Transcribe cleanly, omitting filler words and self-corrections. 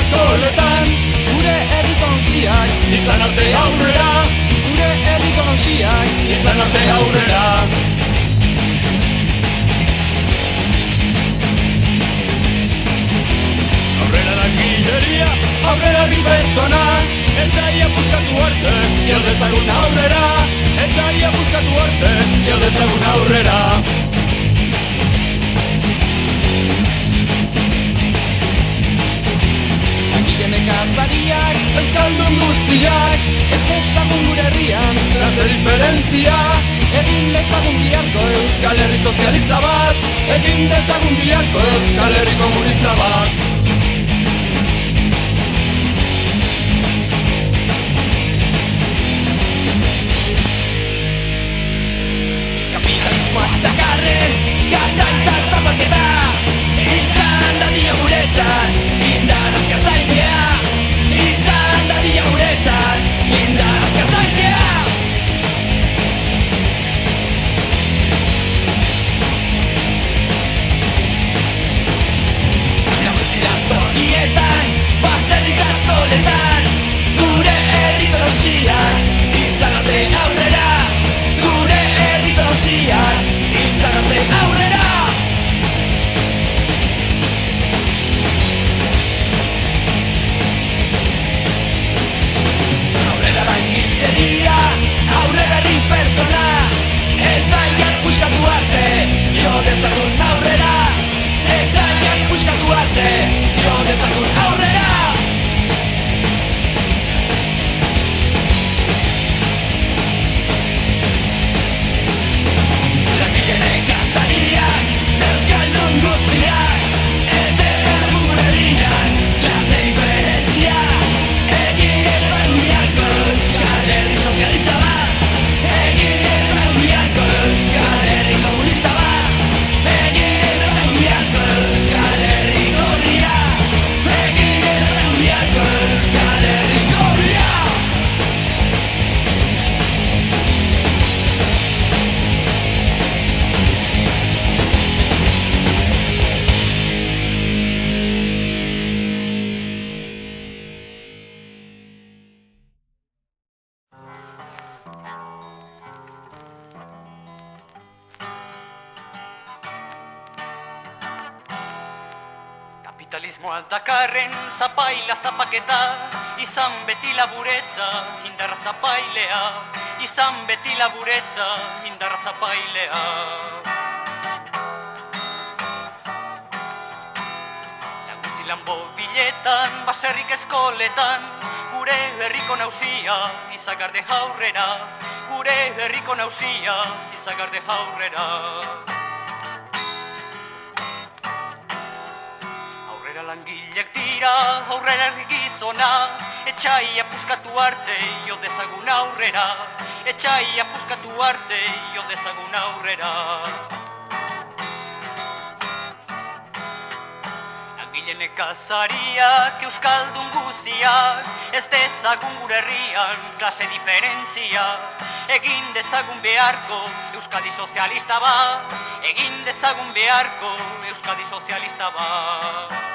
eskoletan, gure herriko nausiak izan arte aurrera, gure herriko nausiak izan arte aurrera. Aurrera langileria, aurrera herri pertsona, etxaia buskatu arte, jo dezagun aurrera, etxaia buskatu arte, jo dezagun aurrera. Nekazariak, euskaldun guztiak, ez dezagun gure herrian, klase diferentzia. Egin dezagun biharko Euskal Herri sozialista bat, egin dezagun biharko Euskal Herri komunista bat. Kapitalismoa dakarren, gata eta zapaketa, izan dadila guretzat, indar askatzailea. Izan dadila guretzat, indar askatzailea. Nagusiak tokietan, baserrik askoletan, gure herriko nausiak izan arte aurrera, gure herriko nausiak izan arte aurrera. Aurrera herri pertsona, etzaiak puskatu arte, jo dezagun aurrera, etzaiak puskatu arte, jo dezagun aurrera. Langile nekazariak, euskaldun guztiak, ez dezagun gure herrian, klase diferentzia. Egin dezagun biharko Euskal Herri sozialista bat, egin dezagun biharko Euskal Herri komunista bat, egin dezagun biharko Euskal Herri gorria, egin dezagun biharko Euskal Herri gorria. Kapitalismoa dakarren zapaila zapaketa, izan beti laburetza, indarra zapailea, izan beti laburetza, indarra zapailea. Nagusi lanbobiletan, baserrik eskoletan, gure herriko nausia izagarde aurrera, gure herriko nausia izagarde aurrera. Langileak dira, aurrera herri gizona, etxaia puskatu arte, jo dezagun aurrera, etxaia puskatu arte, jo dezagun aurrera. Langile nekazariak, euskaldun guziak, ez dezagun gure herrian, klase diferentzia. Egin dezagun beharko Euskadi sozialista bat, egin dezagun beharko Euskadi sozialista bat.